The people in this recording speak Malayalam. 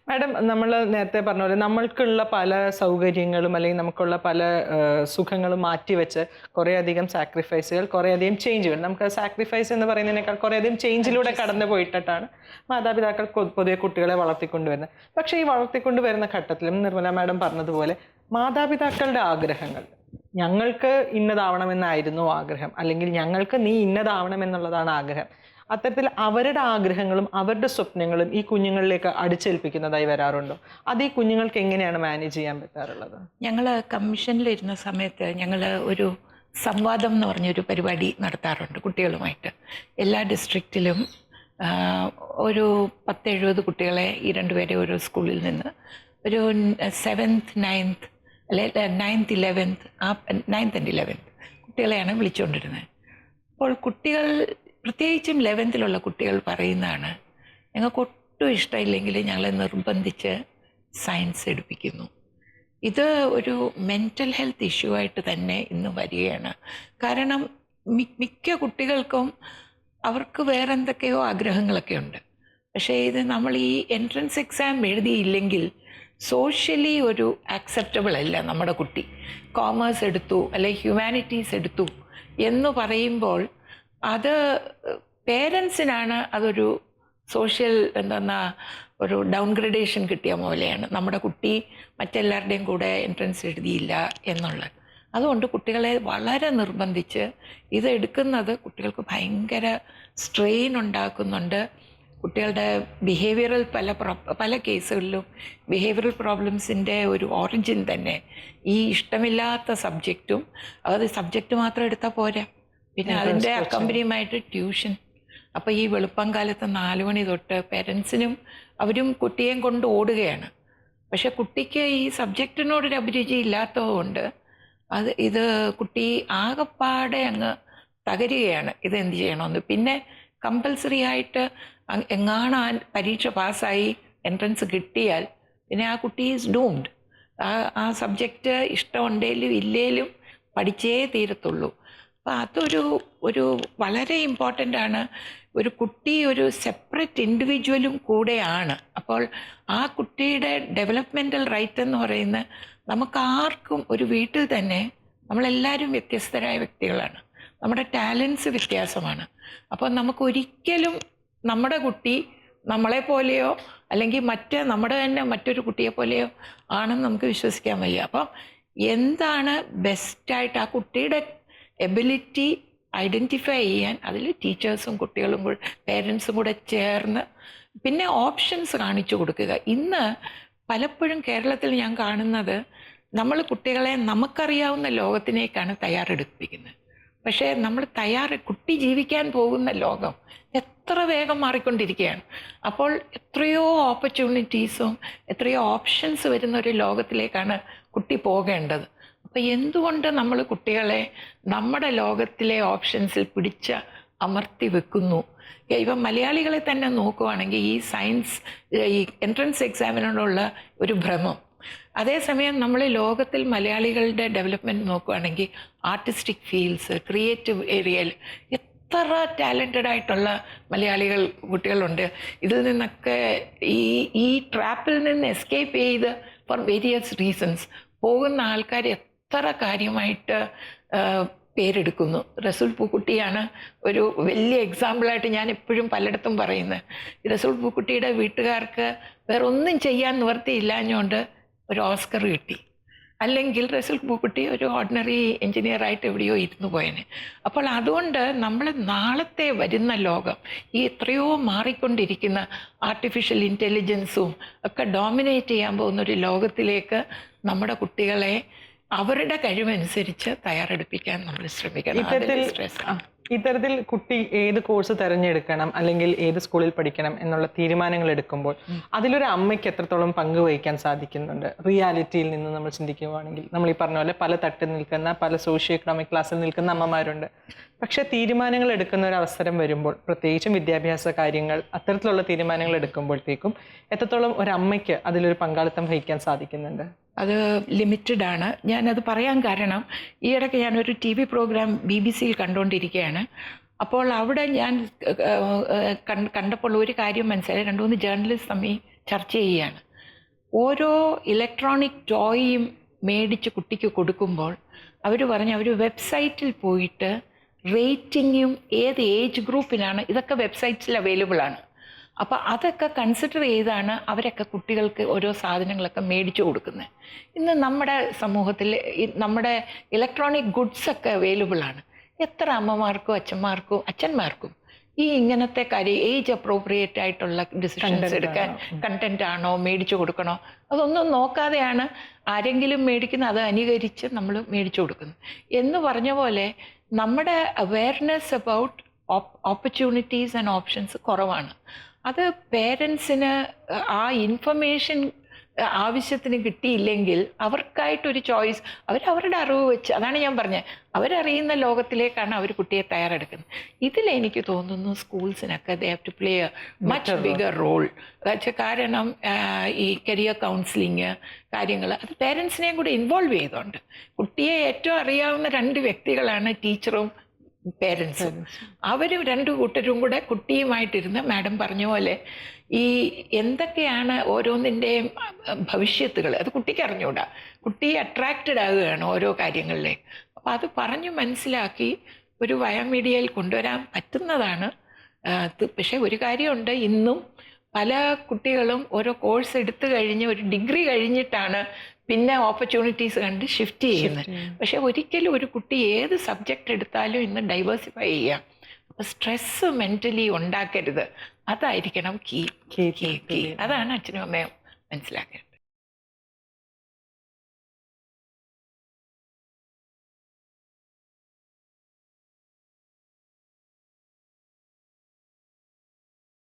മാഡം, നമ്മൾ നേരത്തെ പറഞ്ഞ പോലെ നമ്മൾക്കുള്ള പല സൗകര്യങ്ങളും അല്ലെങ്കിൽ നമുക്കുള്ള പല സുഖങ്ങളും മാറ്റിവെച്ച് കുറേയധികം സാക്രിഫൈസുകൾ, കുറേയധികം ചേഞ്ചുകൾ, നമുക്ക് സാക്രിഫൈസ് എന്ന് പറയുന്നതിനേക്കാൾ കുറേയധികം ചേഞ്ചിലൂടെ കടന്നു പോയിട്ടാണ് മാതാപിതാക്കൾ പൊതുവെ കുട്ടികളെ വളർത്തിക്കൊണ്ടുവരുന്നത്. പക്ഷേ ഈ വളർത്തിക്കൊണ്ടുവരുന്ന ഘട്ടത്തിലും നിർമ്മല മാഡം പറഞ്ഞതുപോലെ മാതാപിതാക്കളുടെ ആഗ്രഹങ്ങൾ, ഞങ്ങൾക്ക് ഇന്നതാവണമെന്നായിരുന്നു ആഗ്രഹം, അല്ലെങ്കിൽ ഞങ്ങൾക്ക് നീ ഇന്നതാവണമെന്നുള്ളതാണ് ആഗ്രഹം, അത്തരത്തിൽ അവരുടെ ആഗ്രഹങ്ങളും അവരുടെ സ്വപ്നങ്ങളും ഈ കുഞ്ഞുങ്ങളിലേക്ക് അടിച്ചേൽപ്പിക്കുന്നതായി വരാറുണ്ടോ? അത് ഈ കുഞ്ഞുങ്ങൾക്ക് എങ്ങനെയാണ് മാനേജ് ചെയ്യാൻ പറ്റാറുള്ളത്? ഞങ്ങൾ കമ്മീഷനിലിരുന്ന സമയത്ത് ഞങ്ങൾ ഒരു സംവാദം എന്ന് പറഞ്ഞൊരു പരിപാടി നടത്താറുണ്ട് കുട്ടികളുമായിട്ട്. എല്ലാ ഡിസ്ട്രിക്റ്റിലും ഒരു 10-70 കുട്ടികളെ, ഈ രണ്ടുപേരെ ഓരോ സ്കൂളിൽ നിന്ന് ഒരു 7th 9th അല്ലെ 9th 11th 9th and 11th കുട്ടികളെയാണ് വിളിച്ചുകൊണ്ടിരുന്നത്. അപ്പോൾ കുട്ടികൾ, പ്രത്യേകിച്ചും 11th കുട്ടികൾ പറയുന്നതാണ്, ഞങ്ങൾക്ക് ഒട്ടും ഇഷ്ടമില്ലെങ്കിൽ ഞങ്ങളെ നിർബന്ധിച്ച് സയൻസ് എടുപ്പിക്കുന്നു. ഇത് ഒരു മെൻ്റൽ ഹെൽത്ത് ഇഷ്യൂ ആയിട്ട് തന്നെ ഇന്ന് വരികയാണ്. കാരണം മിക്ക കുട്ടികൾക്കും അവർക്ക് വേറെ എന്തൊക്കെയോ ആഗ്രഹങ്ങളൊക്കെ ഉണ്ട്. പക്ഷേ ഇത് നമ്മൾ ഈ എൻട്രൻസ് എക്സാം എഴുതിയില്ലെങ്കിൽ സോഷ്യലി ഒരു ആക്സെപ്റ്റബിൾ അല്ല. നമ്മുടെ കുട്ടി കോമേഴ്സ് എടുത്തു അല്ലെങ്കിൽ ഹ്യൂമാനിറ്റീസ് എടുത്തു എന്ന് പറയുമ്പോൾ അത് പേരൻസിനാണ് അതൊരു സോഷ്യൽ ഒരു ഡൗൺഗ്രഡേഷൻ കിട്ടിയ പോലെയാണ്. നമ്മുടെ കുട്ടി മറ്റെല്ലാവരുടെയും കൂടെ എൻട്രൻസ് എഴുതിയില്ല എന്നുള്ളത്. അതുകൊണ്ട് കുട്ടികളെ വളരെ നിർബന്ധിച്ച് ഇത് എടുക്കുന്നത് കുട്ടികൾക്ക് ഭയങ്കര സ്ട്രെയിൻ ഉണ്ടാക്കുന്നുണ്ട്. കുട്ടികളുടെ ബിഹേവിയറൽ പല കേസുകളിലും ബിഹേവിയറൽ പ്രോബ്ലംസിൻ്റെ ഒരു ഓറിജിൻ തന്നെ ഈ ഇഷ്ടമില്ലാത്ത സബ്ജക്റ്റും, അത് സബ്ജക്റ്റ് മാത്രം എടുത്താൽ പോരാ, പിന്നെ അതിൻ്റെ അക്കമ്പനിയുമായിട്ട് ട്യൂഷൻ. അപ്പോൾ ഈ വെളുപ്പം കാലത്ത് 4 മണി തൊട്ട് പേരൻസിനും അവരും കുട്ടിയെയും കൊണ്ട് ഓടുകയാണ്. പക്ഷെ കുട്ടിക്ക് ഈ സബ്ജക്റ്റിനോടൊരു അഭിരുചി ഇല്ലാത്തതുകൊണ്ട് ഇത് കുട്ടി ആകെപ്പാടെ അങ്ങ് തകരുകയാണ്. ഇത് എന്ത് ചെയ്യണമെന്ന്. പിന്നെ കമ്പൽസറി ആയിട്ട് എങ്ങാണാൻ പരീക്ഷ പാസ്സായി എൻട്രൻസ് കിട്ടിയാൽ പിന്നെ ആ കുട്ടി ഈസ് ഡൂംഡ്. ആ സബ്ജക്റ്റ് ഇഷ്ടമുണ്ടെങ്കിലും ഇല്ലേലും പഠിച്ചേ തീരത്തുള്ളൂ. അപ്പോൾ അതൊരു വളരെ ഇമ്പോർട്ടൻ്റ് ആണ്. ഒരു കുട്ടി ഒരു സെപ്പറേറ്റ് ഇൻഡിവിജ്വലും കൂടെയാണ്. അപ്പോൾ ആ കുട്ടിയുടെ ഡെവലപ്മെൻ്റൽ റൈറ്റ് എന്ന് പറയുന്നത്, നമുക്ക് ആർക്കും ഒരു വീട്ടിൽ തന്നെ നമ്മളെല്ലാവരും വ്യത്യസ്തരായ വ്യക്തികളാണ്, നമ്മുടെ ടാലൻസ് വ്യത്യാസമാണ്. അപ്പോൾ നമുക്ക് ഒരിക്കലും നമ്മുടെ കുട്ടി നമ്മളെപ്പോലെയോ അല്ലെങ്കിൽ നമ്മുടെ തന്നെ മറ്റൊരു കുട്ടിയെ പോലെയോ ആണെന്ന് നമുക്ക് വിശ്വസിക്കാൻ വയ്യ. അപ്പം എന്താണ് ബെസ്റ്റായിട്ട് ആ കുട്ടിയുടെ എബിലിറ്റി ഐഡൻറ്റിഫൈ ചെയ്യാൻ അതിൽ ടീച്ചേഴ്സും കുട്ടികളും കൂടെ പേരൻസും കൂടെ ചേർന്ന് പിന്നെ ഓപ്ഷൻസ് കാണിച്ചു കൊടുക്കുക. ഇന്ന് പലപ്പോഴും കേരളത്തിൽ ഞാൻ കാണുന്നത്, നമ്മൾ കുട്ടികളെ നമുക്കറിയാവുന്ന ലോകത്തിനേക്കാണ് തയ്യാറെടുപ്പിക്കുന്നത്. പക്ഷേ നമ്മൾ കുട്ടി ജീവിക്കാൻ പോകുന്ന ലോകം എത്ര വേഗം മാറിക്കൊണ്ടിരിക്കുകയാണ്. അപ്പോൾ എത്രയോ ഓപ്പർച്യൂണിറ്റീസും എത്രയോ ഓപ്ഷൻസ് വരുന്ന ഒരു ലോകത്തിലേക്കാണ് കുട്ടി പോകേണ്ടത്. അപ്പം എന്തുകൊണ്ട് നമ്മൾ കുട്ടികളെ നമ്മുടെ ലോകത്തിലെ ഓപ്ഷൻസിൽ അമർത്തി വെക്കുന്നു? ഇപ്പം മലയാളികളെ തന്നെ നോക്കുവാണെങ്കിൽ ഈ സയൻസ്, ഈ എൻട്രൻസ് എക്സാമിനോടുള്ള ഒരു ഭ്രമം, അതേസമയം നമ്മൾ ലോകത്തിൽ മലയാളികളുടെ ഡെവലപ്മെൻറ്റ് നോക്കുകയാണെങ്കിൽ ആർട്ടിസ്റ്റിക് ഫീൽഡ്സ്, ക്രിയേറ്റീവ് ഏരിയയിൽ എത്ര ടാലൻറ്റഡ് ആയിട്ടുള്ള മലയാളികൾ കുട്ടികളുണ്ട്. ഇതിൽ നിന്നൊക്കെ ഈ ട്രാപ്പിൽ നിന്ന് എസ്കേപ്പ് ചെയ്ത് ഫോർ വേരിയസ് റീസൺസ് പോകുന്ന ആൾക്കാർ എത്ര കാര്യമായിട്ട് പേരെടുക്കുന്നു. റസൂൽ പൂക്കുട്ടിയാണ് ഒരു വലിയ എക്സാമ്പിളായിട്ട് ഞാൻ എപ്പോഴും പലയിടത്തും പറയുന്നത്. റസൂൽ പൂക്കുട്ടിയുടെ വീട്ടുകാർക്ക് വേറെ ഒന്നും ചെയ്യാൻ നിവർത്തിയില്ലാഞ്ഞുകൊണ്ട് ഒരു ഓസ്കർ കിട്ടി. അല്ലെങ്കിൽ റസൂൽ പൂക്കുട്ടി ഒരു ഓർഡിനറി എൻജിനീയറായിട്ട് എവിടെയോ ഇരുന്നു പോയേനെ. അപ്പോൾ അതുകൊണ്ട് നമ്മൾ നാളത്തെ വരുന്ന ലോകം, ഈ എത്രയോ മാറിക്കൊണ്ടിരിക്കുന്ന ആർട്ടിഫിഷ്യൽ ഇൻ്റലിജൻസും ഒക്കെ ഡോമിനേറ്റ് ചെയ്യാൻ പോകുന്ന ഒരു ലോകത്തിലേക്ക് നമ്മുടെ കുട്ടികളെ അവരുടെ കഴിവനുസരിച്ച് തയ്യാറെടുപ്പിക്കാൻ നമ്മൾ ശ്രമിക്കണം. ഇത്തരത്തിൽ കുട്ടി ഏത് കോഴ്സ് തിരഞ്ഞെടുക്കണം അല്ലെങ്കിൽ ഏത് സ്കൂളിൽ പഠിക്കണം എന്നുള്ള തീരുമാനങ്ങൾ എടുക്കുമ്പോൾ അതിലൊരു അമ്മയ്ക്ക് എത്രത്തോളം പങ്കുവഹിക്കാൻ സാധിക്കുന്നുണ്ട്? റിയാലിറ്റിയിൽ നിന്ന് നമ്മൾ ചിന്തിക്കുകയാണെങ്കിൽ നമ്മൾ ഈ പറഞ്ഞ പോലെ പല തട്ടിൽ നിൽക്കുന്ന, പല സോഷ്യോ എക്കണോമിക് ക്ലാസ്സിൽ നിൽക്കുന്ന അമ്മമാരുണ്ട്. പക്ഷെ തീരുമാനങ്ങൾ എടുക്കുന്ന ഒരു അവസരം വരുമ്പോൾ, പ്രത്യേകിച്ചും വിദ്യാഭ്യാസ കാര്യങ്ങൾ, അത്തരത്തിലുള്ള തീരുമാനങ്ങൾ എടുക്കുമ്പോഴത്തേക്കും എത്രത്തോളം ഒരു അമ്മയ്ക്ക് അതിലൊരു പങ്കാളിത്തം വഹിക്കാൻ സാധിക്കുന്നുണ്ട്? അത് ലിമിറ്റഡ് ആണ്. ഞാനത് പറയാൻ കാരണം, ഈയിടയ്ക്ക് ഞാനൊരു TV പ്രോഗ്രാം BBC കണ്ടുകൊണ്ടിരിക്കുകയാണ്. അപ്പോൾ അവിടെ ഞാൻ കണ്ടപ്പോൾ ഒരു കാര്യം മനസ്സിലായി. 2-3 ജേർണലിസ്റ്റ് തമ്മിൽ ചർച്ച ചെയ്യുകയാണ്. ഓരോ ഇലക്ട്രോണിക് ടോയും മേടിച്ച് കുട്ടിക്ക് കൊടുക്കുമ്പോൾ അവർ പറഞ്ഞു അവർ വെബ്സൈറ്റിൽ പോയിട്ട് റേറ്റിങ്ങും ഏത് ഏജ് ഗ്രൂപ്പിനാണ്, ഇതൊക്കെ വെബ്സൈറ്റ്സിൽ അവൈലബിൾ ആണ്. അപ്പോൾ അതൊക്കെ കൺസിഡർ ചെയ്താണ് അവരൊക്കെ കുട്ടികൾക്ക് ഓരോ സാധനങ്ങളൊക്കെ മേടിച്ചു കൊടുക്കുന്നത്. ഇന്ന് നമ്മുടെ സമൂഹത്തിൽ നമ്മുടെ ഇലക്ട്രോണിക് ഗുഡ്സൊക്കെ അവൈലബിൾ ആണ്. എത്ര അമ്മമാർക്കും അച്ഛന്മാർക്കും ഈ ഇങ്ങനത്തെ കാര്യം ഏജ് അപ്രോപ്രിയേറ്റ് ആയിട്ടുള്ള ഡിസിഷൻസ് എടുക്കാൻ കണ്ടന്റ് ആണോ മേടിച്ചു കൊടുക്കണോ അതൊന്നും നോക്കാതെയാണ് ആരെങ്കിലും മേടിക്കുന്നത്, അത് അനുകരിച്ച് നമ്മൾ മേടിച്ചു കൊടുക്കുന്നത്. എന്ന് പറഞ്ഞ പോലെ നമ്മുടെ awareness about opportunities and options കുറവാണ്. അത് പേരൻസിന് ആ ഇൻഫർമേഷൻ ആവശ്യത്തിന് കിട്ടിയില്ലെങ്കിൽ അവർക്കായിട്ടൊരു ചോയ്സ് അവരവരുടെ അറിവ് വെച്ച്, അതാണ് ഞാൻ പറഞ്ഞത്, അവരറിയുന്ന ലോകത്തിലേക്കാണ് അവർ കുട്ടിയെ തയ്യാറെടുക്കുന്നത്. ഇതിലെനിക്ക് തോന്നുന്നു സ്കൂൾസിനൊക്കെ they have to play a much bigger role. കാരണം ഈ കരിയർ കൗൺസിലിങ് കാര്യങ്ങൾ അത് പേരൻസിനെയും കൂടെ ഇൻവോൾവ് ചെയ്തുകൊണ്ട് കുട്ടിയെ ഏറ്റവും അറിയാവുന്ന 2 വ്യക്തികളാണ് ടീച്ചറും പേരൻസും. അവർ 2 കൂട്ടരും കൂടെ കുട്ടിയുമായിട്ടിരുന്ന് മാഡം പറഞ്ഞ പോലെ ഈ എന്തൊക്കെയാണ് ഓരോന്നിൻ്റെയും ഭവിഷ്യത്തുകൾ അത് കുട്ടിക്ക് അറിഞ്ഞുകൂടാ. കുട്ടി അട്രാക്റ്റഡ് ആകുകയാണ് ഓരോ കാര്യങ്ങളിലേക്ക്. അപ്പോൾ അത് പറഞ്ഞു മനസ്സിലാക്കി ഒരു വയമീഡിയയിൽ കൊണ്ടുവരാൻ പറ്റുന്നതാണ്. പക്ഷേ ഒരു കാര്യമുണ്ട്, ഇന്നും പല കുട്ടികളും ഓരോ കോഴ്സ് എടുത്തു കഴിഞ്ഞ് ഒരു ഡിഗ്രി കഴിഞ്ഞിട്ടാണ് പിന്നെ ഓപ്പർച്യൂണിറ്റീസ് കണ്ട് ഷിഫ്റ്റ് ചെയ്യുന്നത്. പക്ഷെ ഒരിക്കലും ഒരു കുട്ടി ഏത് സബ്ജക്റ്റ് എടുത്താലും ഇന്ന് ഡൈവേഴ്സിഫൈ ചെയ്യാം. അപ്പോൾ സ്ട്രെസ് മെൻ്റലി ഉണ്ടാക്കരുത്, അതായിരിക്കണം കീ. അതാണ് അച്ഛനും അമ്മയും മനസ്സിലാക്കുന്നത്.